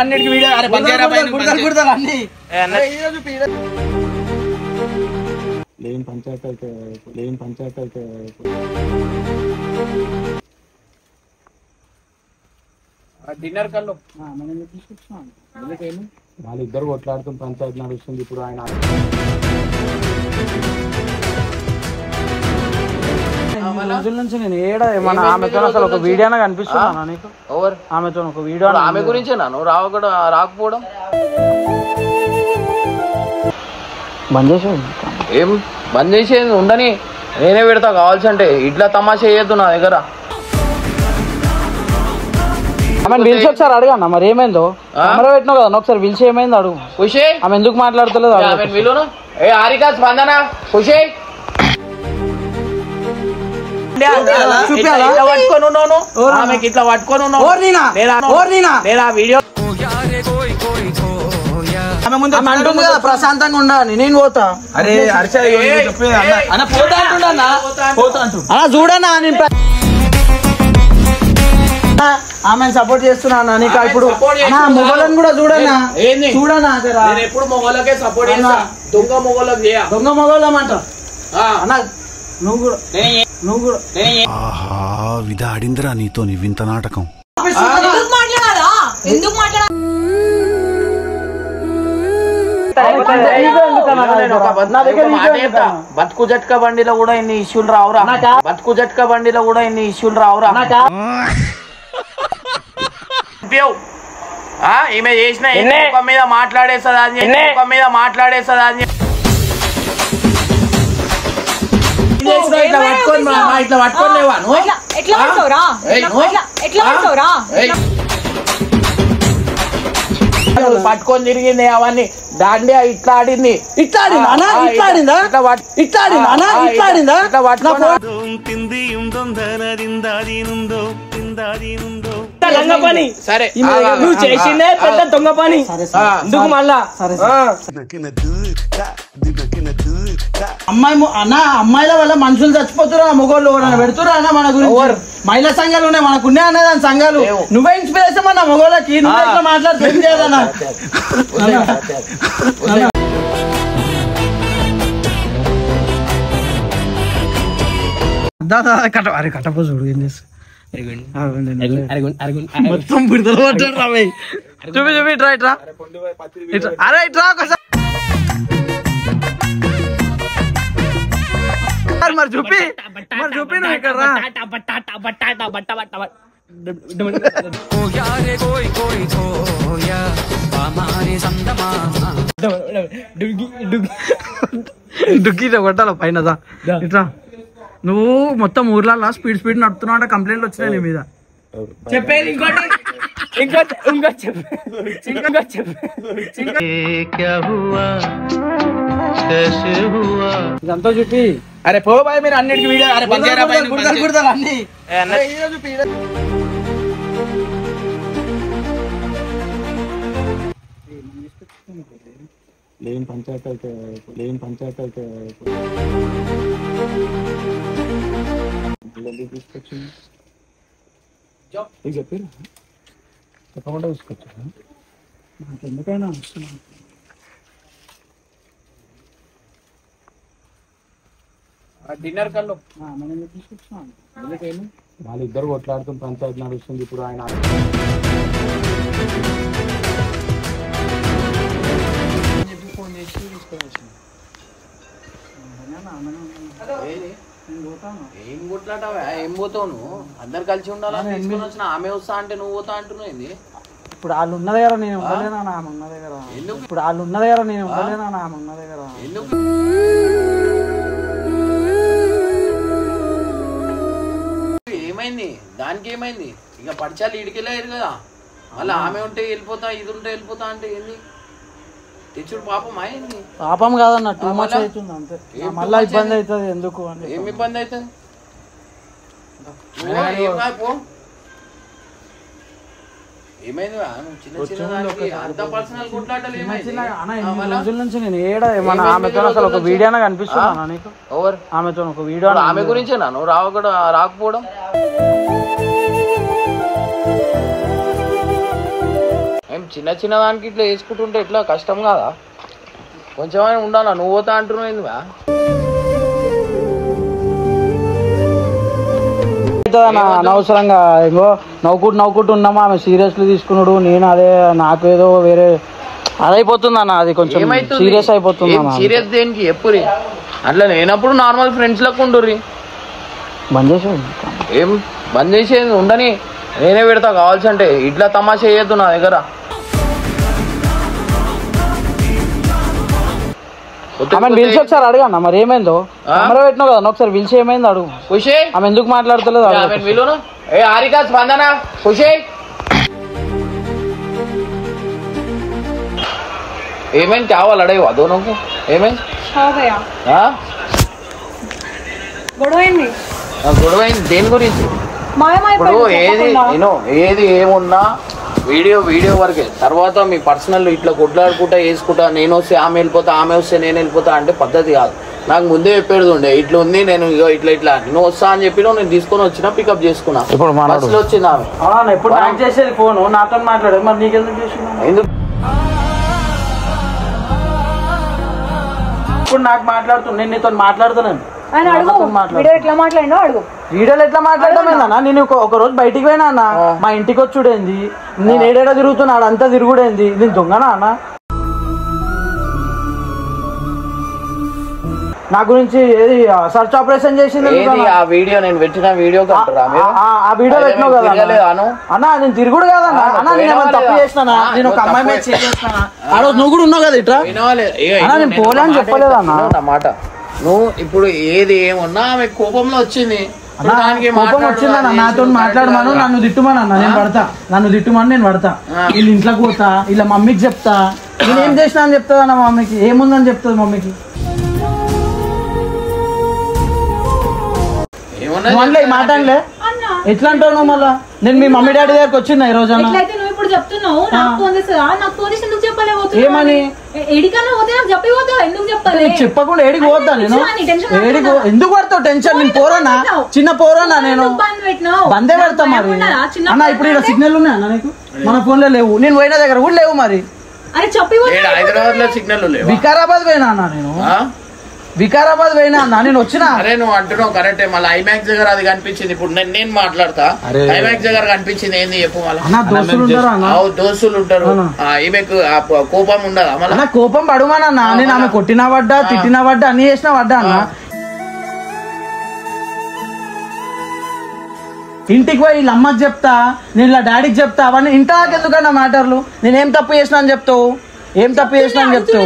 అన్నిటికి వీడియో అరే పంజారా పైన కుడతారు అన్ని లేని పంచాయతీ అయితే డిన్నర్ కల్లో వాళ్ళిద్దరు కొట్లాడుతున్న పంచాయతీ నడుస్తుంది ఇప్పుడు. ఆయన రోజుల నుంచి నేను ఏమన్నా ఆమెతో అసలు ఒక వీడియోనా కనిపిస్తున్నా నీకు? ఆమెతో ఒక వీడియో ఆమె గురించే నువ్వు రాకపోవడం బంద్ చేసేది. ఏం బంద్ చేసేది ఉండని, నేనే పెడతా కావాల్సి అంటే. ఇట్లా తమాషా చేయొద్దు నా దగ్గర. ఆమె పిలిచి ఒకసారి అడగన్నా మరి ఏమైందో. కెమెరా పెట్టినావు కదా, ఒకసారి పిలిచి ఏమైంది అడుగు. ఖుషి ఆమె ఎందుకు మాట్లాడతలేదు విలువను. ఏ హారిక స్పందన ఖుషి ఇట్లా పట్టుకొని ఉన్నాను, ఆమెకి ఇట్లా పట్టుకొని ఉన్నాను. వీడియో అంటుంది కదా ప్రశాంతంగా ఉండాలి, నేను పోతా. అరే చూడన్నా నేను ఆమె సపోర్ట్ చేస్తున్నా నీకు. ఇప్పుడు మొగలను కూడా చూడన్నా చూడన్నా. ఎప్పుడు మొగలకే సపోర్ట్ చేస్తా, దొంగ మొగలకు చేయ. దొంగ మొగలమంట అన్నా. నువ్వు కూడా విధా ఆడిందిరా నీతో నీ వింత నాటకం. బతుకు జట్కా బండిలో కూడా ఇన్ని ఇష్యూలు రావురా. బతుకు జట్కా బండిలో కూడా ఇన్ని ఇష్యూలు రావురా. ఈమె చేసిన మీద మాట్లాడేస్తుందా అని ఇట్లా పట్టుకోలేవా పట్టుకొని తిరిగింది అవన్నీ. దాండియా ఇట్లా ఆడింది. సరే నువ్వు చేసిందే పెద్ద దొంగ పని. ఎందుకు మళ్ళా అమ్మాయిల వల్ల మనుషులు చచ్చిపోతున్నా, మొగోళ్ళు పెడుతురా అన్న. మన గురించి మహిళా సంఘాలు ఉన్నాయి, మనకు ఉన్నాయి అన్న దాని సంఘాలు. నువ్వే ఇన్స్పిరేషన్ అన్న మొగోళ్ళకి. నువ్వే ఇట్లా మాట్లాడుతుంది చేయదన్నా. అరే కట్టపో చూడు ఏం చేస్తా. మొత్తం బిడతలు పట్టాడు రా. చూపి ఇట్రా అరే ఇట్రా ఒకసారి. మరి చూపి నువ్వు ఇక్కడ రా. డుగ్గి కొట్టాల పైన ఇట్లా. నువ్వు మొత్తం ఊర్లలో స్పీడ్ నడుపుతున్నావు, కంప్లైంట్లు వచ్చినాయి నీ మీద. చెప్పేది ఇదంతా చుట్టి. అరే పో బాయ్, మీరు అన్నిటికి వీడియో అరే పంజారా పైన కుడతారు అన్ని. లేని పంచాయతీ అయితే తీసుకొచ్చింది చెప్పారు. చెప్పకుండా తీసుకొచ్చా నాకు ఎందుకైనా వస్తున్నాను. డిన్నర్ కల్లో తీసుకొచ్చాను. వాళ్ళిద్దరు కొట్లాడుతున్న పంచాయతీ నడుస్తుంది ఇప్పుడు. ఆయన ఫోన్ చేసి తీసుకొని ఏం కొట్లాటావా? ఏం పోతావు నువ్వు? అందరు కలిసి ఉండాలని తీసుకొని వచ్చిన. ఆమె వస్తా అంటే నువ్వు పోతా అంటున్నావు ఏంది? ఇప్పుడు వాళ్ళు ఉన్న దగ్గర నేను ఉండలేనా? ఆమె ఉన్న దగ్గర ఇప్పుడు వాళ్ళు ఉన్న దగ్గర నేను ఉండలేనా? ఆమె ఉన్న దగ్గర ఎందుకు? ఏమైంది దానికి? ఏమైంది? ఇక పడిచాలి ఇడికెళ్ళారు కదా. మళ్ళీ ఆమె ఉంటే వెళ్ళిపోతా, ఇది ఉంటే వెళ్ళిపోతా అంటే ఏంది? తెచ్చుడు పాపం అయింది. పాపం కాదన్న, టూ మచ్ అవుతుంది అంతే. మళ్ళీ ఇబ్బంది అవుతుంది. ఎందుకు అంటే ఏమి ఇబ్బంది అవుతుంది? ఏమైంది? అంత పర్సనల్ కొట్లాటలు రోజుల నుంచి నేను ఏమన్నా ఆమెతో అసలు ఒక వీడియోనా కనిపిస్తున్నా నీకు? ఆమెతో ఒక వీడియో. ఆమె గురించే నువ్వు రాకపోవడం. చిన్న చిన్న దానికి ఇట్లా వేసుకుంటుంటే ఎట్లా కష్టం కాదా? కొంచెమైనా ఉండాలా? నువ్వు పోతా అంటున్నావు ఏందివా? అనవసరంగా ఇంకో నవ్వుకుంటూ ఉన్నామా, ఆమె సీరియస్లీ తీసుకున్నాడు. నేను అదే నాకేదో వేరే అదైపోతుంది అన్న, అది కొంచెం సీరియస్ అయిపోతుంది. సీరియస్ దేనికి ఎప్పుడు అట్లా లేనప్పుడు నార్మల్ ఫ్రెండ్స్ లకు ఉండుర్రి. బంద్ చేసేది ఏం బంద్ చేసేది ఉండని, నేనే పెడతా కావాల్సి అంటే. ఇట్లా తమాషా చేయొద్దు నా దగ్గర. పిలిచి ఒకసారి అడగన్నా మరి ఏమైందో. కెమెరా పెట్టినావు కదా, ఒకసారి పిలిచి ఏమైంది అడుగు. ఖుషి ఆమె ఎందుకు మాట్లాడతలేదు విలువను. ఏ హారిక, స్పందన, ఖుషి ఏమైంది కావాలి అడగవా దోనకు? ఏమైంది గొడవైంది? దేని గురించి? ఇప్పుడు ఏది ఏమున్నా వీడియో వరకే. తర్వాత మీ పర్సనల్ ఇట్లా కొట్లాడుకుంటా వేసుకుంటా, నేను వస్తే ఆమె వెళ్ళిపోతా, ఆమె వస్తే నేను వెళ్ళిపోతా అంటే పద్ధతి కాదు. నాకు ముందే చెప్పేది ఉండే, ఇట్లా ఉంది, నేను ఇట్లా నువ్వు వస్తా అని చెప్పి నేను తీసుకొని వచ్చినా, పికప్ చేసుకున్నా. ఇప్పుడు బస్సులో వచ్చింది ఆమె. ఎప్పుడు నాకు చేసేది ఫోన్, నాతో మాట్లాడేది, మరి నీకెందుకు చేసిన? ఎందుకు ఇప్పుడు నాకు మాట్లాడుతున్నా, నేను నీతో మాట్లాడుతున్నాను. వీడియోలో ఎట్లా మాట్లాడమేందన్నా? నేను ఒక రోజు బయటికి పోయినా అన్న, మా ఇంటికి వచ్చుడేంది, నేను ఏడేడా తిరుగుతున్నాడు అంతా తిరుగుడేంది, నేను దొంగనా అన్న? నా గురించి ఏది సర్చ్ ఆపరేషన్ చేసింది ఆ వీడియో, నేను పెట్టిన వీడియో ఆ వీడియో పెట్టినావు కదా అన్న. నేను తిరుగుడు కదా అన్న, నేను ఏమైనా తప్పు చేసినా? నేను ఒక అమ్మాయి మీద చేసినా? ఆ రోజు నువ్వు కూడా ఉన్నావు కదా ఇట్లా. నేను పోలే అని చెప్పలేదు అన్న మాట. నువ్వు ఇప్పుడు ఏది ఏమున్నా ఆమె కోపంలో వచ్చింది. కోపం వచ్చిందన్న, నాతో మాట్లాడమను, నన్ను తిట్టుమని అన్న. నేను పడతా, నన్ను తిట్టుమని నేను పడతా. వీళ్ళు ఇంట్లోకి పోతా, ఇలా మమ్మీకి చెప్తా, నేను ఏం చేసినా అని చెప్తా అన్న. మమ్మీకి ఏముందని చెప్తుంది మమ్మీకి. మాట్లాడలే ఎట్లా అంటావు నువ్వు? మళ్ళా నేను మీ మమ్మీ డాడీ దగ్గరకు వచ్చిందా ఈ రోజు? ఏమని చెప్పకుండా ఏడికి పోతా నేను? ఎందుకు పడతావు టెన్షన్? నేను పోరానా, చిన్న పోరానా నేను? బందే పెడతా మరి అన్న. ఇప్పుడు ఇక్కడ సిగ్నల్ ఉన్నాయి అన్న నీకు? మన ఫోన్ లో లేవు, నేను పోయిన దగ్గర కూడా లేవు. మరి హైదరాబాద్ లో సిగ్నల్ లేవు. వికారాబాద్ పోయినా అన్న నేను, వికారాబాద్ పోయినా అన్న నేను వచ్చినా. అరే నువ్వు అంటున్నావు కరెక్టే. మళ్ళీ ఐమాక్స్ దగ్గర అది కనిపించింది. ఇప్పుడు నేను మాట్లాడతా, ఐమాక్స్ దగ్గర కనిపించింది ఏంది చెప్పు? మళ్ళీ దోస్తులు ఉంటారు, ఈమెకు కోపం ఉండదా? మళ్ళీ కోపం పడుమానన్నా. నేను ఆమె కొట్టినా పడ్డా, తిట్టినా పడ్డా, అన్ని చేసినా పడ్డా అన్న. ఇంటికి పోయి వీళ్ళ అమ్మకి చెప్తా, నేను ఇలా డాడీకి చెప్తా, అవన్నీ ఇంటాకి ఎందుకన్నా మ్యాటర్లు. నేనేం తప్పు చేసినా అని చెప్తావు, ఏం తప్పు చేసినా అని చెప్తావు.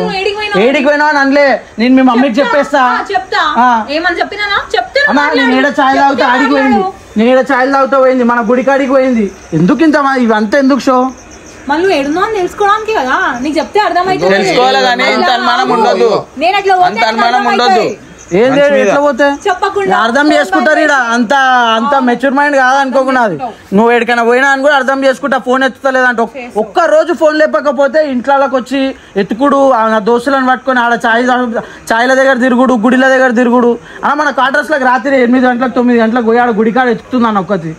ఏడికి పోయినా అని అనలే, నేను మీ మమ్మీకి చెప్పేస్తా. నేను ఏడ ఛాయ్ తాగుతా ఆడికి పోయింది, నేను ఏడ ఛాయ్ తాగుతా పోయింది, మన గుడికాడికి పోయింది. ఎందుకు ఇంత ఇవంతా ఎందుకు షో? మళ్ళీ ఏడుందో అని తెలుసుకోవడానికి కదా, నీకు చెప్తే అర్థమైతే తెలుసుకోవాలి కానీ ఇంత అనుమానం ఉండదు. అంత అనుమానం ఉండదు. ఏం ఎట్లా పోతే అర్థం చేసుకుంటారు ఇక్కడ. అంత మెచ్యూర్ మైండ్ కాదనుకోకుండా అది. నువ్వు ఎక్కడికైనా పోయినా అని కూడా అర్థం చేసుకుంటా. ఫోన్ ఎత్తుతలేదంట. ఒక్క రోజు ఫోన్ లేపకపోతే ఇంట్లోకి వచ్చి ఎత్తుకుడు, దోస్తులను పట్టుకొని ఆడ ఛాయ్ల దగ్గర తిరుగుడు, గుడిల దగ్గర తిరుగుడు. అలా మన క్వార్టర్స్ లకు రాత్రి 8 గంటలకు 9 గంటలకు పోయి ఆడ గుడికాడ ఎత్తుతుందని ఒక్కటి.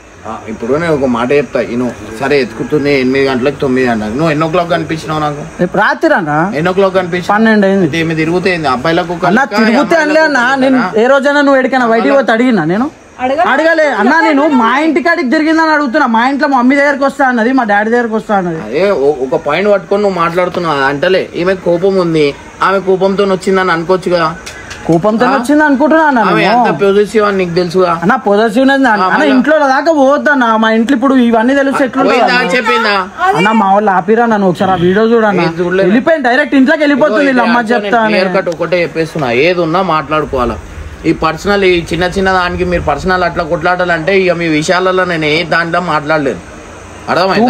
ఇప్పుడు నేను ఒక మాట చెప్తా ఇను. సరే ఎత్తుకుతుంది 8 గంటలకు 9 గంటలకు. నువ్వు ఎన్నో క్లాక్ కనిపించినావు నాకు? రాత్రి అన్న ఎన్నో క్లాక్ కనిపించి 12 అయింది. ఏమి తిరుగుతుంది అబ్బాయిలకు? అన్న తిరుగుతే అనలే అన్న. నేను ఏ రోజైనా నువ్వు ఎడికైనా బయటికి పోతే అడిగినా? నేను అడగలే అన్న. నేను మా ఇంటి కాడికి తిరిగిందని అడుగుతున్నా. మా ఇంట్లో మా మమ్మీ దగ్గరకు వస్తా అన్నది, మా డాడీ దగ్గరకు వస్తా అన్నది. అదే ఒక పాయింట్ పట్టుకొని నువ్వు మాట్లాడుతున్నావు అంటలే. ఈమె కోపం ఉంది, ఆమె కోపంతో వచ్చిందని అనుకోవచ్చు కదా. కోపంతో వచ్చింది అనుకుంటున్నా. పొజిటివ్ అని నీకు తెలుసుగా అన్న. పొజిటివ్ అన్న ఇంట్లో దాకా పోవద్దన్న. మా ఇంట్లో ఇప్పుడు ఇవన్నీ తెలిసి ఎట్లా చెప్పిందా అన్న? మా వాళ్ళు ఆపిరా నన్ను ఒకసారి ఆ వీడియో చూడన్నా. వెళ్ళిపోయింది డైరెక్ట్ ఇంట్లోకి వెళ్ళిపోతుంది. అమ్మ చెప్తా ఒకటే చెప్పేస్తున్నా, ఏది ఉన్నా మాట్లాడుకోవాలా. ఈ పర్సనల్ ఈ చిన్న దానికి మీరు పర్సనల్ అట్లా కొట్లాడాలంటే ఇక మీ విషయాలలో నేను ఏ దాంట్లో మాట్లాడలేదు. అర్థమైంది?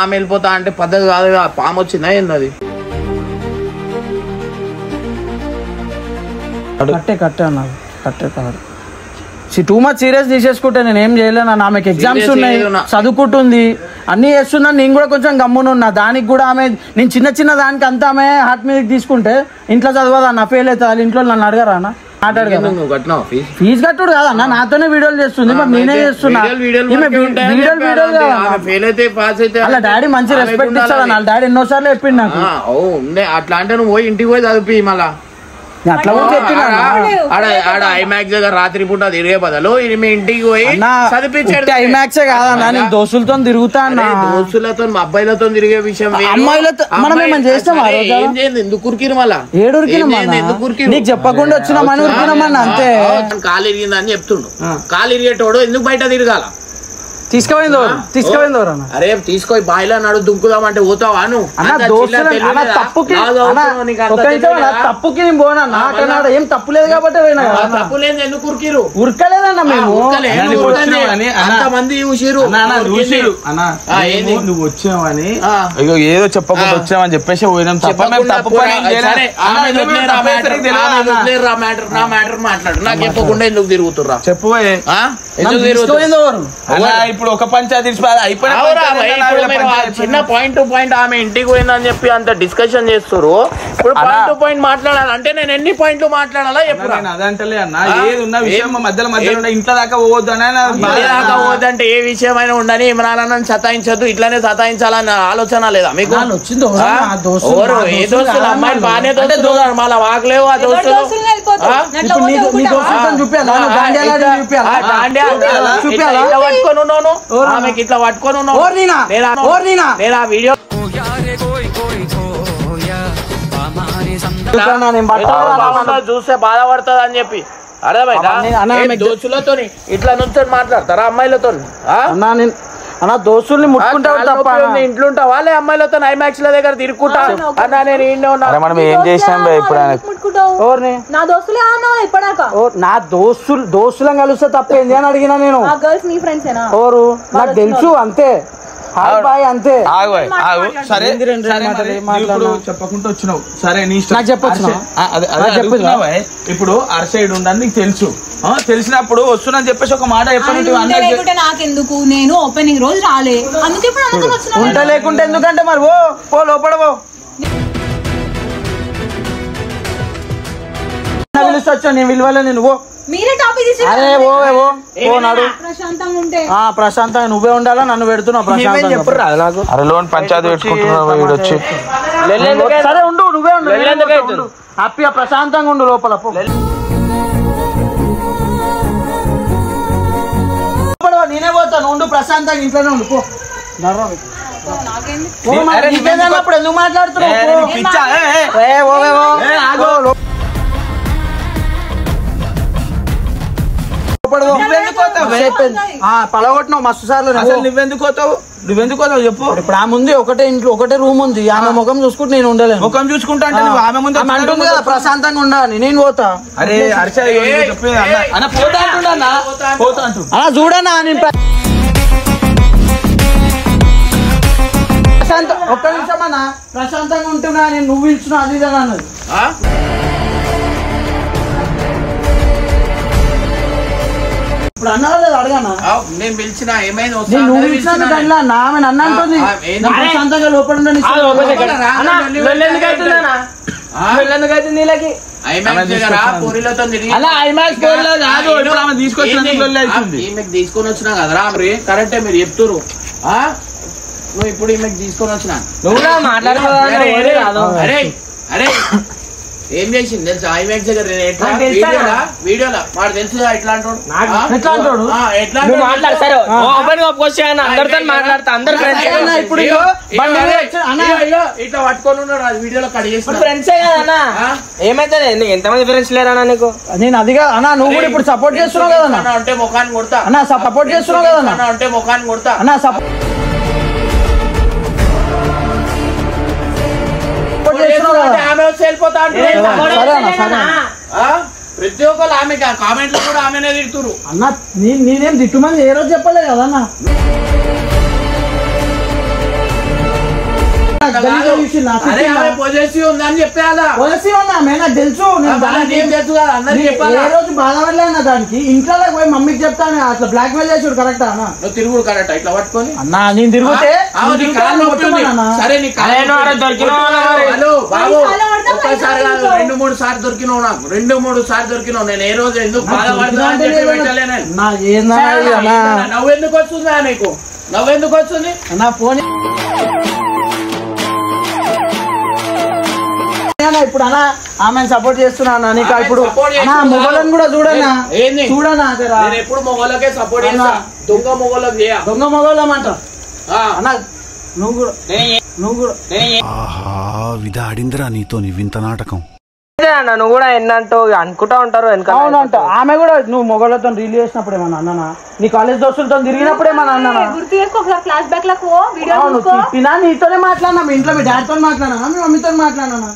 ఆమె వెళ్ళిపోతా అంటే పద్ధతి కాదు. పాము వచ్చిందా ఏంది? అది కట్టే అన్నారు. కట్టే కాదు. టూ మచ్ సీరియస్ తీసేసుకుంటే నేను ఏం చేయలేను. ఆమెకి ఎగ్జామ్స్ ఉన్నాయి, చదువుకుంటుంది, అన్ని చేస్తున్నాను. నేను కూడా కొంచెం గమ్మునున్నా. దానికి కూడా ఆమె నేను చిన్న దానికి అంతా ఆమె హార్ట్ మీదకి తీసుకుంటే ఇంట్లో చదవదా అన్న, ఫెయిల్ అవుతుంది. ఇంట్లో నన్ను అడగరా అన్న? నువ్వు కట్టినావు ఫీజు కట్టుడు కాదన్న, నాతోనే వీడియోలు చేస్తుంది, మరి నేనే చేస్తున్నా. అలా డాడీ మంచి రెస్పెక్ట్ ఇస్తాడు, వాళ్ళ డాడీ ఎన్నోసార్లు చెప్పిండు నాకు. అట్లా అంటే నువ్వు పోయి ఇంటికి పోయి చదివి మళ్ళా అట్లా ఆడ ఐమాక్స్ దగ్గర రాత్రి పూట తిరిగే బదులు ఇది మీ ఇంటికి పోయి చదివించాడు. ఐమాక్సే కాదన్నా, నేను దోస్తులతో తిరుగుతా అన్న. దోస్తులతో మా అబ్బాయిలతో తిరిగే విషయం అమ్మాయిలతో మనం ఏమన్నా చేస్తాం? ఏం చేయండి, ఎందుకు కురికిరు మళ్ళా? ఏడు నీకు చెప్పకుండా వచ్చినామని ఉరికినామన్నా అంతే. కాలు ఇరిగిందని చెప్తుండు, కాలు ఇరిగేటోడు ఎందుకు బయట తిరగాల? తీసుకుపోయింది అరే తీసుకో బాయిలో నడు దుంకుదామంటే పోతావా నువ్వు? తప్పుకి నేను పోనా, నాకన్నా ఏం తప్పు లేదు కాబట్టి తప్పు లేదు. ఎందుకు ఉరికిరు? ఉరకలేదన్న మేము, అంతమంది చూసిరు. నువ్వు వచ్చావని ఏదో చెప్పకుండా వచ్చావని చెప్పేసి పోయినాం తప్ప మేము తప్పు మాట్లాడు. నాకు చెప్పకుండా ఎందుకు తిరుగుతురా చెప్పు. ఇప్పుడు ఒక పంచాయతీ చిన్న పాయింట్ టు పాయింట్ ఆమె ఇంటికి పోయిందని చెప్పి అంత డిస్కషన్ చేస్తారు. ఇప్పుడు పాయింట్ టు పాయింట్ మాట్లాడాలంటే నేను ఎన్ని పాయింట్లు మాట్లాడాలా ఎప్పుడు? అదంటలే అన్న, ఏది ఉన్న విషయం మధ్యలో ఇంట్లో దాకా పోవద్దు పోవద్దంటే ఏ విషయమైనా ఉండని ఇమ్రాన్ సతాయించద్దు, ఇట్లానే సతాయించాలన్న ఆలోచన లేదా మీకు? ఏ దోస్తులు అమ్మాయిలు బాగానే దోస్తున్నారు, మళ్ళీ వాకలేవు ఆ దోస్తులు. పట్టుకొని ఉన్నాను ఆమెకి, ఇట్లా పట్టుకొని ఉన్నాను నేను ఆ వీడియో చూస్తే బాధపడుతుంది అని చెప్పి అర్థమైందా? దోస్తులతో ఇట్లా నుంచి మాట్లాడతారా అమ్మాయిలతో? అన్న దోస్తుల్ని ముట్టుకుంటా తప్ప ఇంట్లో ఉంటావా లే అమ్మాయిలతో ఐమాక్స్ ల దగ్గర తిరుగుకుంటా అన్నా? నేను ఈయన ఉన్నా. మనం ఏం చేసాం ఇప్పుడు? నా దోస్తులే నా దోస్తులను కలిస్తే తప్పేంది అని అడిగినా నేను. ఓరు నాకు తెలుసు అంతే, అంతే. సరే చెప్పకుండా వచ్చినావు, సరే నీ నాకు చెప్పొచ్చు. ఇప్పుడు అర సైడ్ ఉండని నీకు తెలుసు, తెలిసినప్పుడు వస్తున్నా చెప్పేసి ఒక మాట చెప్పండి. నాకెందుకు, నేను ఓపెనింగ్ రోజు రాలే అందుకే ఉంట లేకుంటే ఎందుకంటే మరి పో లోపల పిలుస్తా, నేను విలువలే నేను మీరే టాపిక్ ప్రశాంతంగా నువ్వే ఉండాలా, నన్ను పెడుతున్నావు ప్రశాంతంగా. అరే లోన్ పంచాయతీ పెట్టుకుంటున్నావు వచ్చి. సరే ఉండు, నువ్వే ఉండు, హ్యాపీగా ప్రశాంతంగా ఉండు లోపల. నేనే పోతాను, ఉండు ప్రశాంతంగా ఇంట్లోనే ఉండు పో. నీకేదన్నప్పుడు ఎందుకు మాట్లాడుతున్నావు? పలగొట్టినావు మస్తు సార్లు. నువ్వెందుకు పోతావు చెప్పు. ఇప్పుడు ఆ ముందు ఒకటే రూమ్ ఉంది, ఆమె ముఖం చూసుకుంటే నేను ఉండలేను. ముఖం చూసుకుంటా అంటే ఆమె ముందు అంటుంది కదా ప్రశాంతంగా ఉండాలి, నేను పోతా. అరే అలా చూడన్నా, నేను ఒక్క నిమిషం అన్నా ప్రశాంతంగా ఉంటున్నా, నేను నువ్వు ఇచ్చిన అది అన్నది. ఇప్పుడు అన్నా లేదు అడగనా? నేను పిలిచిన ఏమైంది నువ్వు పిలిచిన ఆమె నన్ను అంటుంది ప్రశాంతంగా లోపల తీసుకొని వచ్చినా కదరా మరి కరెక్టే మీరు చెప్తురు. నువ్వు ఇప్పుడు ఈమెకి తీసుకొని వచ్చినా అరే అరే ఏం చేసింది తెలుసా? ఐమాక్స్ దగ్గర వీడియోలా వాడు తెలుసు ఎట్లా అంటాడు ఇట్లా పట్టుకొని ఉన్నాడు, అది వీడియోలో కట్ చేసి. ఫ్రెండ్సే కదన్నా, ఏమైతే ఎంతమంది ఫ్రెండ్స్ లేరన్నా నీకు? నేను అదిగా అన్నా, నువ్వు కూడా ఇప్పుడు సపోర్ట్ చేస్తున్నావు కదన్నా అంటే ముఖాన్ని కొడతా అన్నా, సపోర్ట్ చేస్తున్నావు కదన్నా అంటే ముఖాన్ని కొడతా అన్నా. ప్రతి ఒక్కరు ఆమె కామెంట్లు కూడా ఆమెనే తిడుతురు అన్న. నేనేం తిట్టుమని ఏ రోజు చెప్పలే కదన్నా. పొజిటివ్ ఉందని చెప్పాలా? పొజిటివ్ ఉన్నా నాకు తెలుసు, ఏ రోజు బాధపడలేనా దానికి. ఇంట్లో పోయి మమ్మీకి చెప్తాను అట్లా బ్లాక్ మెయిల్ చేసాడు కరెక్టా అన్న? తిరుగుడు కరెక్ట్ ఇట్లా పట్టుకొని అన్నా నేను తిరుగుతే సరే నీ ఒక్కసారి కాదు 2-3 సార్లు దొరికినావు నాకు 2-3 సార్లు దొరికినావు నేను ఏ రోజు ఎందుకు బాధపడుతున్నా అని చెప్పి పెట్టలే నేను నవ్వెందుకు వస్తుందా నీకు నవ్వెందుకు వస్తుంది నా ఫోన్ ఇప్పుడు అన్నా ఆమెను సపోర్ట్ చేస్తున్నా నీకు ఇప్పుడు మొగలను కూడా చూడన్నా చూడన్నా నేను ఎప్పుడు మొగలకే సపోర్ట్ చేస్తా దొంగ మొగలకు చేయ దొంగ మొగలం అంట అన్నా నువ్వు కూడా ఆహా విధాడిందిరా నీతోని వింత నాటకం నువ్వు కూడా ఎన్నంటూ అనుకుంటా ఉంటారు అవునంట ఆమె కూడా నువ్వు మొగలతో రీల్ చేసినప్పుడు ఏమన్నా అన్నానా నీ కాలేజ్ దోస్తులతో తిరిగినప్పుడు ఏమన్నా అన్నానా తిప్పినా నీతోనే మాట్లాడినా మీ ఇంట్లో మీ డాడీతో మాట్లాడినా మీ మమ్మీతో మాట్లాడినా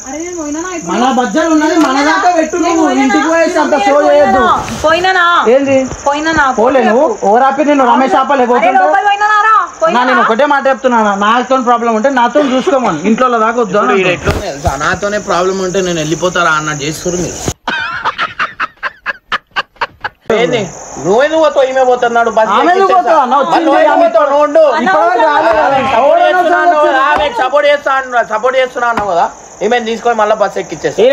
మన బడ్జెట్ ఉన్నది మన దాకా పెట్టు నువ్వు ఇంటికి పోయేసి అంత షో చేయొద్దు ఏంది పోలే నువ్వు ఓరాపి నేను రమేష్ ఆపలేకపోతున్నా నేను ఒకటే మాట చెప్తున్నా నాతో ప్రాబ్లం ఉంటే నాతో చూసుకోమని ఇంట్లో దాకా వద్దు నాతోనే ప్రాబ్లం ఉంటే నేను వెళ్ళిపోతారా అన్నట్టు చేస్తారు మీరు ఏంది నువ్వెందుకు పోతావు ఈమె పోతున్నాడు సపోర్ట్ చేస్తున్నా అన్నావు కదా ఈమె తీసుకొని మళ్ళీ బస్ ఎక్కిచ్చేస్తా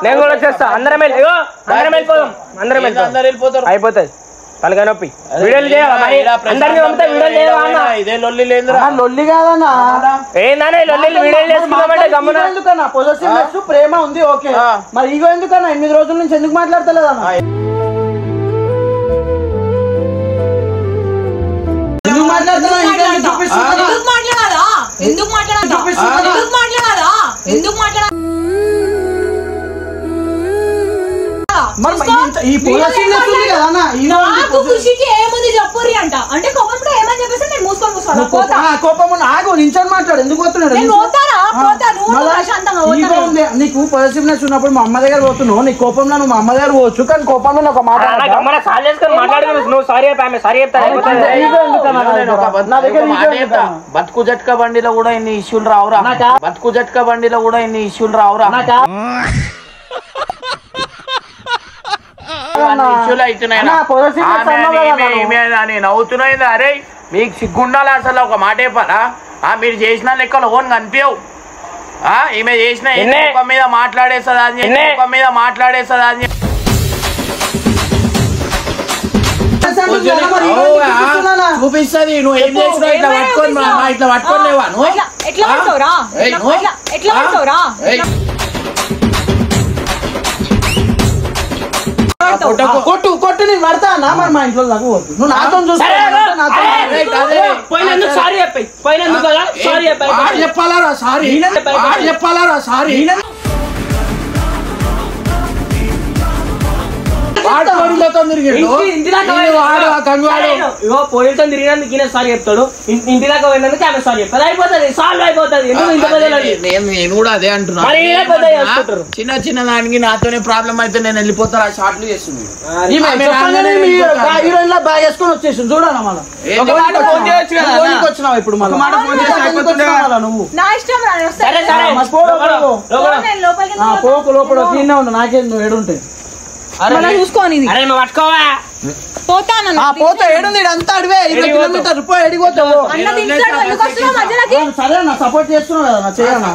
నేను కూడా వచ్చేస్తా అందరం వెళ్ళిపోదాం అందరం వెళ్ళిపోతారు అయిపోతాయి తలగా నొప్పి వీడియోలు ఇదే లొల్లి లేదురా లొల్లి కాదన్నా ఏందన్నా లొల్లి వీడియోలు చేసుకున్నామంటే గమ్మున ఎందుకన్నా పొజిటివ్నెస్ ప్రేమ ఉంది ఓకే మరి ఈగో ఎందుకన్నా 8 రోజుల నుంచి ఎందుకు మాట్లాడతలేదన్నా ఎందుకు మాట్లాడుతున్నా ఈ పొజిటివ్నెస్ ఉంది కదన్నా ఏముంది చెప్పుర్రి అంట అంటే కోపంలో ఏమని చెప్పేసి నేను మూసుకొని కోపం ఆగు నించొని మాట్లాడు ఎందుకు పోతున్నాడు నీకు పాజిటివ్నెస్ ఉన్నప్పుడు మా అమ్మ దగ్గర పోతున్నావు నీ కోపంలో నువ్వు మా అమ్మ దగ్గర పోవచ్చు కానీ కోపంలో ఒక మాట బతుకు జట్కా బండిలో కూడా ఇన్ని ఇష్యూలు రావురా బతుకు జట్కా బండిలో కూడా ఇన్ని ఇష్యూలు రావురా నవ్వుతున్నాయి అరే మీకు సిగ్గుండాలి అసలు ఒక మాట చెప్పాలా మీరు చేసిన లెక్కలు ఓన్ కనిపించవు ఈమె చేసిన మీద మాట్లాడేస్తుందా అని చూపిస్తుంది నువ్వు ఏం చేసినావు ఇట్లా పట్టుకోలేవా కొట్టు కొట్టు నేను పడతా అన్నా మరి మా ఇంట్లో నాకు నువ్వు నాతో చెప్పాలా సారీ పోలీసుతో తిరిగినందుకు సారీ చెప్తాడు ఇంటి దాకా పోయినందుకు ఆమె సారీ చెప్తాడు అయిపోతుంది సాల్వ్ అయిపోతుంది నేను కూడా అదే అంటున్నా చిన్న చిన్న దానికి నాతోనే ప్రాబ్లం అయితే నేను వెళ్ళిపోతాను ఆ షార్ట్లు చేస్తుంది బాగా వేసుకొని వచ్చేసి చూడన్నా మళ్ళీ వచ్చినావు ఇప్పుడు నువ్వు పోకు లోపల తిన్నా ఉన్నా నాకేం నువ్వు ఏడుంటే పోతా ఏడుంది అంతా అడివే 20 కిలోమీటర్ ఎడిపోతావు సరే నా సపోర్ట్ చేస్తున్నావు కదా నా చేయనా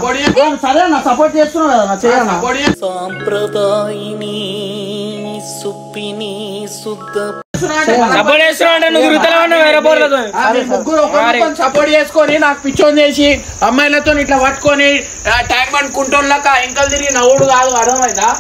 సరే నా సపోర్ట్ చేస్తున్నావు కదా నా చేయనా సపోర్ట్ చేసుకొని నాకు పిచ్చోని చేసి అమ్మాయిలతో ఇట్లా పట్టుకొని ట్యాంక్ బండ్ కుంటోళ్ళక ఇంకలు తిరిగి నవ్వుడు కాదు అర్థమైందా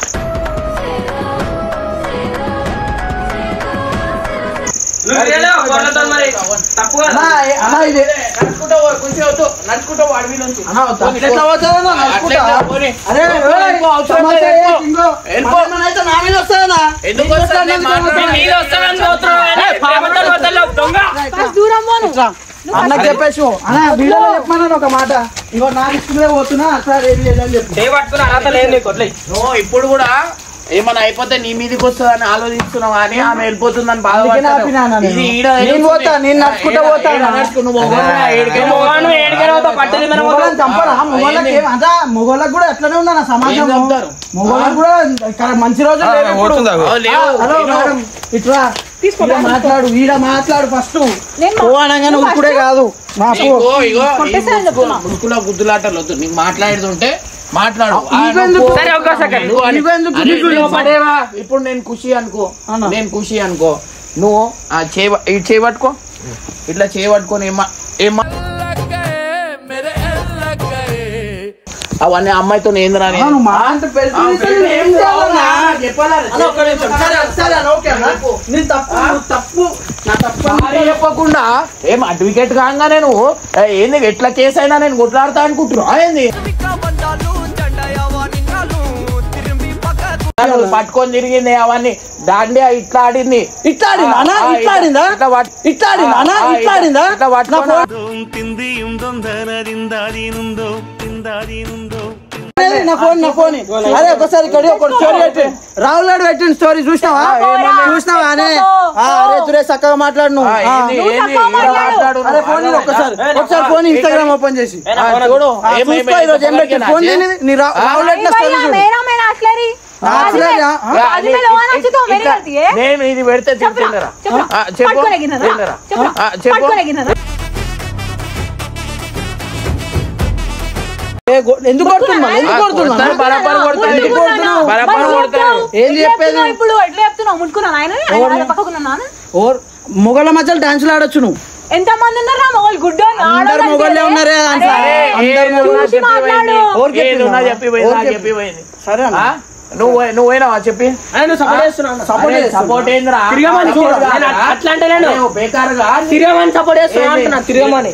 అన్నకు చెప్పేసి అన్న వీడియోలో చెప్పమన్నాను ఒక మాట ఇగో నాకు ఇష్టమే పోతున్నా అట్లా ఏది లేదని చెప్పి ఇప్పుడు కూడా ఏమన్నా అయిపోతే నీ మీదకి వస్తుందని ఆలోచిస్తున్నావు అని ఆమె వెళ్ళిపోతుందని మొగోళ్ళకి కూడా ఎట్లనే ఉందా నా సమాజం మొగోళ్ళకి కూడా మంచి రోజులు ఇట్లా మాట్లాడు ఈడ మాట్లాడు ఫస్ట్ అనగానే ఇప్పుడే కాదు ముక్కులో గుద్దులాటలు వద్దు. నీకు మాట్లాడేది ఉంటే మాట్లాడు. ఇప్పుడు నేను ఖుషి అనుకో నువ్వు చేయబట్టుకో, ఇట్లా చేయబట్టుకొని ఏమా అవన్నీ అమ్మాయితో ఏందిరా చెప్పకుండా ఏం అడ్వకేట్ కాగా నేను ఏంది ఎట్లా కేసు అయినా నేను కొట్లాడతా అనుకుంటున్నా. ఏంది పట్టుకొని తిరిగింది అవన్నీ దాండియా ఇట్లా ఆడింది అదే ఒకసారి రాహుల్ గారు పెట్టిన స్టోరీ చూసినావా అనే అరే చక్కగా మాట్లాడు నువ్వు. అరే ఫోన్ ఒకసారి ఫోన్ ఇన్స్టాగ్రామ్ ఓపెన్ చేసి ఫోన్ రాహుల్ నేను ఇది పెడితే తింటారా ఎందుకు ఏం చెప్పేది మొగల మధ్యలో డాన్సులు ఆడొచ్చు నువ్వు. ఎంత మంది ఉన్నారు మొగలు గుడ్డ అందరు మొగలే ఉన్నారే సరే నువ్వేనా చెప్పి సపోర్ట్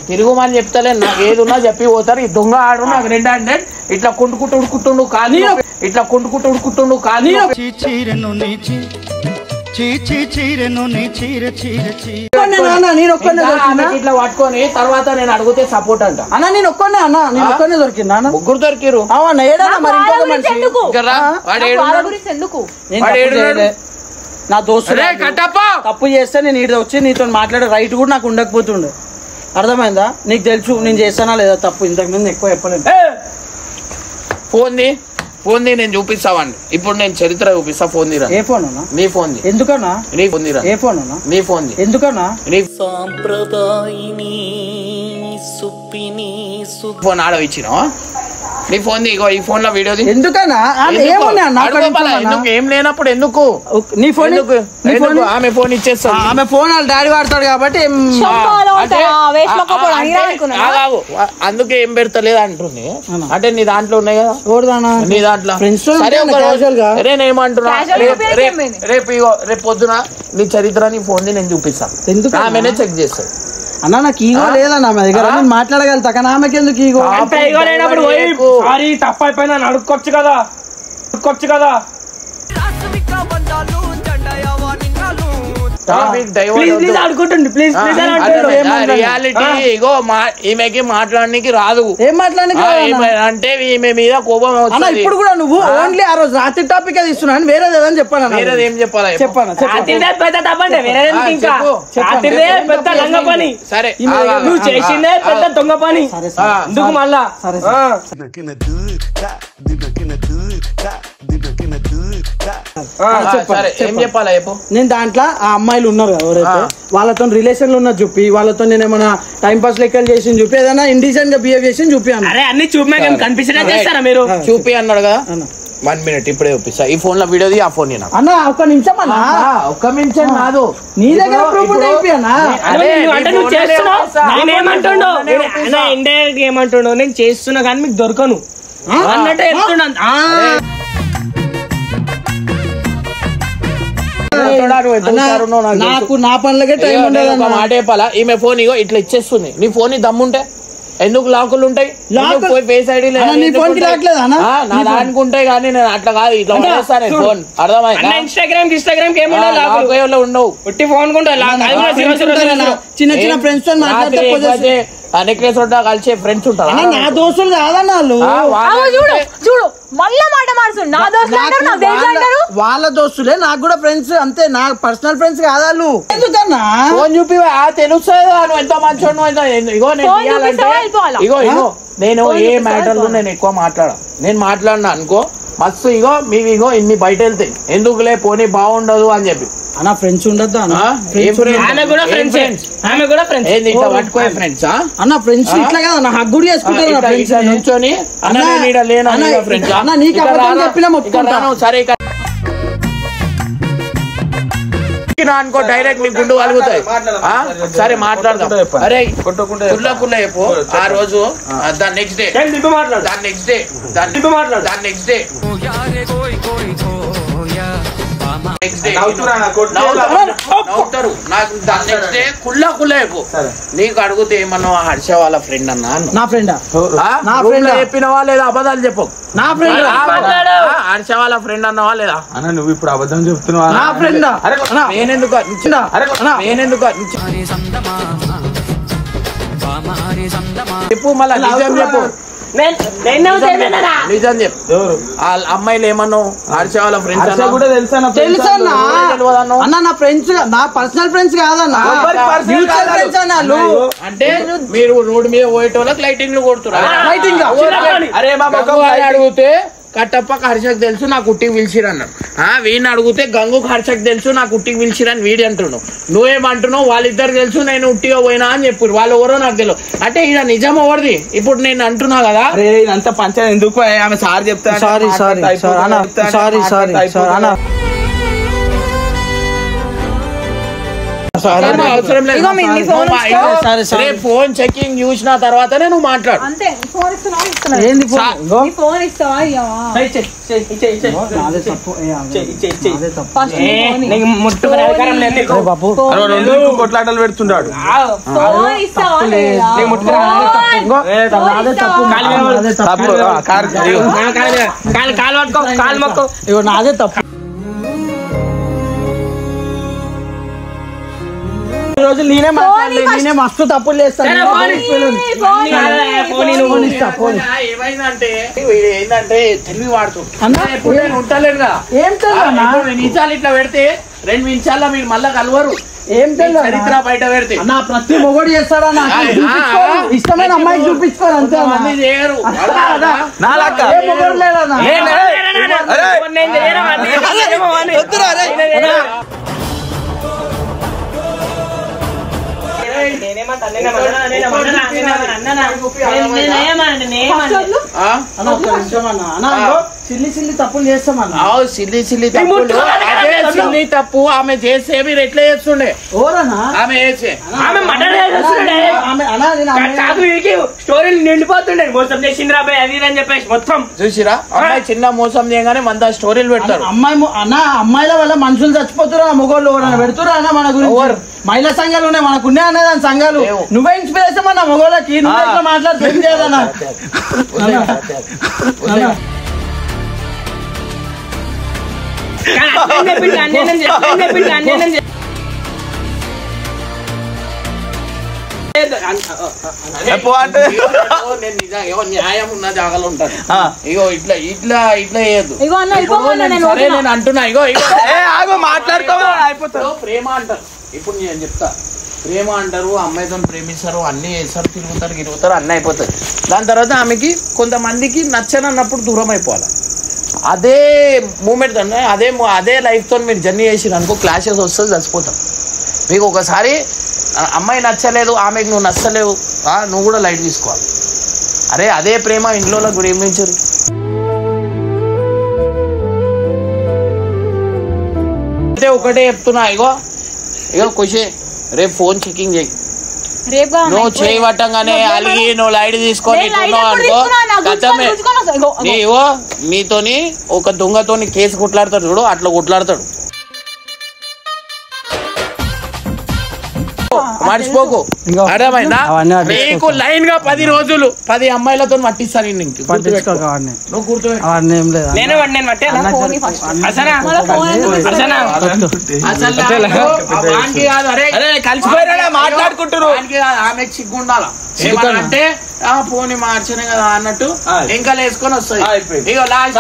తిరుగుమని చెప్తలే. నాకు ఏది ఉన్నా చెప్పి పోతారు. ఈ దొంగ ఆడు నాకు 200 ఇట్లా కుంటుకుంటుండు కాదు, ఇట్లా కుంటుకుంటుండు కాదు. ఇట్లా పట్టుకొని తర్వాత నేను అడిగితే సపోర్ట్ అంట. అన్న నేను ఒక్కనే దొరికిందా? ముగ్గురు దొరికిరు. నా దోస్తు తప్పు చేస్తే నేను ఈడ వచ్చి నీతో మాట్లాడే రైట్ కూడా నాకు ఉండకపోతుండే. అర్థమైందా? నీకు తెలుసు నేను చేస్తానా లేదా తప్పు. ఇంతకు ముందు ఎక్కువ చెప్పలేదు. ఫోన్ నేను చూపిస్తావండి. ఇప్పుడు నేను చరిత్ర చూపిస్తా. ఫోన్ తీరా. ఏ ఫోన్ అన్నా? నీ ఫోన్ ఎందుకన్నా? నీ ఫోన్ తీరా. ఏ ఫోన్ అన్నా? నీ ఫోన్ ఎందుకన్నా? నీ సాంప్రదాయిని ఫోన్ ఆడ ఇచ్చినావా? నీ ఫోన్ ఇగో ఈ ఫోన్ లో వీడియో ఎందుకన్నా? ఏం లేనప్పుడు ఎందుకు నీ ఫోన్ ఆమె ఫోన్ ఇచ్చేస్తా. ఆమె ఫోన్ వాళ్ళ డాడీ వాడతాడు కాబట్టి అందుకే ఏం పెడతలేదు అంటుంది. అంటే నీ దాంట్లో ఉన్నాయి కదా, నీ దాంట్లో నేను ఏమంటున్నా రేపు పొద్దున నీ చరిత్ర నీ ఫోన్ నేను చూపిస్తాను. ఆమెనే చెక్ చేస్తాను. అన్న నాకు ఈగో లేదన్నా మా దగ్గర. నేను మాట్లాడగలుగుతా కానీ ఆమెకి ఎందుకు ఈగో? తప్పు అయిపోయినా అడుక్కొచ్చు కదా. రియాలిటీ ఇగో ఈమెకి మాట్లాడడానికి రాదు. ఏం మాట్లాడడానికి అంటే ఈమె మీద కోపం వస్తుంది. ఇప్పుడు కూడా నువ్వు ఓన్లీ ఆ రోజు రాత్రి టాపిక్ అది ఇస్తున్నాను. వేరేది ఏదని చెప్పాను. వేరేది ఏం చెప్పాలి? సరే నువ్వు చేసిందే పెద్ద దొంగ పని. ఎందుకు మళ్ళా? ఏం చెప్పాలా చెప్పు. నేను దాంట్లో ఆ అమ్మాయిలు ఉన్నారు కదా ఎవరైతే వాళ్ళతో రిలేషన్ లో ఉన్న చూపి, వాళ్ళతో నేను ఏమైనా టైం పాస్ లెక్కలు చేసి చూపి, ఏదైనా ఇండిసెంట్ గా బిహేవ్ చేసి చూపి అన్న. అరే అన్ని చూపి కనిపించినా చేస్తారా మీరు? చూపి అన్నాడు కదా. 1 minute ఇప్పుడే చూపిస్తా. ఈ ఫోన్ లో వీడియో ఆ ఫోన్ అన్న. ఒక్క నిమిషం అన్న. ఒక్క నిమిషం కాదు. నీ దగ్గర ప్రూఫ్ ఉంటే అన్న. అంటే నువ్వు చేస్తున్నావు. నేనేమంటుండో ఇండైరెక్ట్ ఏమంటుండో నేను చేస్తున్నా కానీ మీకు దొరకను అన్నట్టు చెప్తున్నా. నాకు నా పనులకే టైం ఉండదు. మాట చెప్పాలా? ఈమె ఫోన్ ఇగో ఇట్లా ఇచ్చేస్తుంది. నీ ఫోన్ దమ్ముంటే ఎందుకు లాకులు ఉంటాయి? ఫేస్ ఐడి అనుకుంటాయి కానీ నేను అట్లా కాదు. ఇట్లా చేస్తాను ఫోన్. అర్థమైందా? ఇన్స్టాగ్రామ్ ఉండవు. ఫోన్ చిన్న చిన్న ఫ్రెండ్స్ నెక్లెస్ ఉంటా కలిసి ఫ్రెండ్స్ ఉంటారు. నా దోస్తులు కాదన్న చూడు మళ్ళా మాట మారుతుంది. నా దోస్తులు వాళ్ళ దోస్తులే నాకు కూడా ఫ్రెండ్స్ అంతే. నా పర్సనల్ ఫ్రెండ్స్ కాదు వాళ్ళు. ఎందుకన్నా ఫోన్ చూపి తెలుస్తుంది నువ్వు ఎంత మంచి. ఇగో నేను ఏ మ్యాటర్ లో నేను ఎక్కువ నేను మాట్లాడినా అనుకో మస్తు. ఇగో మీవి ఇగో ఇన్ని బయట వెళ్తాయి. ఎందుకులే పోనీ బాగుండదు అని చెప్పి అన్న ఫ్రెండ్స్ ఉండద్దా అన్న? ఆమె కూడా ఫ్రెండ్స్ ఏంది ఇట్లా పట్టుకోయే ఫ్రెండ్స్ అన్న ఫ్రెండ్స్ ఇట్లా కదా నా హగ్గుడు చేసుకుంటారు నా ఫ్రెండ్స్ నుంచొని ఫ్రెండ్స్ అన్న నీకు అబద్ధం చెప్పినా ఒప్పుకుంటా. సరే అనుకో డైరెక్ట్ నీ గుండు కలుగుతాయి. సరే మాట్లాడదాం. అరే కుల్ల చెప్పు ఆ రోజు దాని నెక్స్ట్ డే దాని నెక్స్ట్ డే దాని నెక్స్ట్ డే నవ్వుతారు నాకు. దాని నెక్స్ట్ డే కుల్ల చెప్పు. నీకు అడిగితే ఏమన్నా హర్ష వాళ్ళ ఫ్రెండ్ అన్నా? నా ఫ్రెండ్ చెప్పినవా లేదా? అబద్ధాలు చెప్పు. నా ఫ్రెండ్ హర్ష వాళ్ళ ఫ్రెండ్ అన్నవా లేదా? అన్న నువ్వు ఇప్పుడు అబద్ధం చెప్తున్నావా? నా ఫ్రెండ్ నేనెందుకు చెప్పు మళ్ళా నిజం చెప్పు. నిజం చెప్పు. అమ్మాయిలు ఏమన్నావు? హర్ష వాళ్ళ ఫ్రెండ్స్ కూడా తెలుసా అన్న? నా ఫ్రెండ్స్ నా పర్సనల్ ఫ్రెండ్స్ కాదన్నా, ఫ్రెండ్స్ అన్న. అంటే మీరు రోడ్డు మీద పోయేటోళ్ళకి లైటింగ్లు కొడుతున్నారు. అరే మా అడిగితే కట్టప్పకి హర్షకు తెలుసు నా కుట్టికి పిలిచిరు అన్నాడు. వీడిని అడిగితే గంగుకు హర్షకు తెలుసు నా కుట్టికి పిలిచిరని వీడి అంటున్నావు. నువ్వేమంటున్నావు? వాళ్ళిద్దరు తెలుసు నేను ఉట్టిగా పోయినా అని చెప్పారు. వాళ్ళు ఎవరో నాకు తెలియదు. అంటే ఈయన నిజం ఎవరిది? ఇప్పుడు నేను అంటున్నా కదా. అరే ఇదంతా పంచాయతీ ఎందుకు? ఆమె సార్ చెప్తా. సారీ అన్న. అవసరం లేదు. ఫోన్ చెకింగ్ చూసిన తర్వాతనే నువ్వు మాట్లాడు. అంతే. ఫోన్ ఇస్తున్నావా? ఏంది ఫోన్ ఇస్తావా? కొట్లాటలు పెడుతున్నాడు. నాదే తప్పు. రోజు నేనే మస్తు తప్పులు చేస్తాను. ఏమైందంటే ఏంటంటే తెలివి వాడుతూ ఉంటలేదుగా. ఏం తెలియదు? నిమిషాలు ఇట్లా పెడితే 2 నిమిషాల్లో మీరు మళ్ళా కలవరు. ఏం తెలియదు? చరిత్ర బయట పెడితే నా ప్రతి మొగోడు చేస్తాడా? ఇష్టమైన అమ్మాయికి చూపించుకోరు అంతే. మంది చేయరు. మొగోడు లేదన్నా. సిల్లి తప్పులు చేస్తామన్నా. సిల్లి తప్పు ఆమె చేస్తే మీరు ఎట్లా చేస్తుండే? ఆమె చేసే స్టోరీలు నిండిపోతుండే. మోసం చేసింది రాబాయ్ అది అని చెప్పేసి మొత్తం చూసిరా. అమ్మాయి చిన్న మోసం చేయగానే 100 స్టోరీలు పెడతారు. అమ్మాయిల వల్ల మనుషులు చచ్చిపోతున్నా, మొగోళ్ళు పెడుతురా అన్న. మన గురించి మహిళా సంఘాలు ఉన్నాయి, మనకున్నాయి అన్న దాని సంఘాలు. నువ్వే ఇన్స్పిరేషన్ అన్న మొగోళ్ళకి. నువ్వు ఎట్లా మాట్లాడుతూ ఏం చేయాలన్నా? న్యాయం ఉన్న జాగాలో ఉంటాను. ఇగో ఇట్లా ఇట్లా ఇట్లా చేయద్దు. నేను అంటున్నా. మాట్లాడుకో. ప్రేమ అంటారు. ఇప్పుడు నేను చెప్తా. ప్రేమ అంటారు, అమ్మాయితో ప్రేమిస్తారు, అన్ని చేస్తారు, తిరుగుతారు అన్నీ అయిపోతుంది. దాని తర్వాత ఆమెకి కొంతమందికి నచ్చనన్నప్పుడు దూరం అయిపోవాలి. అదే మూమెంట్ అదే లైఫ్తో మీరు జర్నీ చేసిరు అనుకో, క్లాషెస్ వస్తుంది, చచ్చిపోతాం. మీకు ఒకసారి అమ్మాయి నచ్చలేదు, ఆమెకు నువ్వు నచ్చలేవు, నువ్వు కూడా లైట్ తీసుకోవాలి. అరే అదే ప్రేమ ఇంట్లో కూడా ఏమించరు. అంటే ఒకటే చెప్తున్నా. ఇగో ఖుషి రేపు ఫోన్ చెకింగ్ చేయి. నువ్వు చేయి పట్టంగానే అలిగి నువ్వు లైట్ తీసుకొని ఇగో నీతోని ఒక దొంగతోని కేసు కొట్లాడతాడు చూడు, అట్లా కొట్లాడతాడు. మర్చిపోకు. అర్థమైందా? నీకు లైన్ గా 10 రోజులు 10 అమ్మాయిలతో పట్టిస్తాను. నువ్వు గుర్తుపెట్టు. మాట్లాడుకుంటున్నావు. ఆమెకు సిగ్గుండాలా అంటే పోనీ మార్చనే కదా అన్నట్టు ఇంకా వేసుకొని వస్తుంది. ఇగో లాస్ట్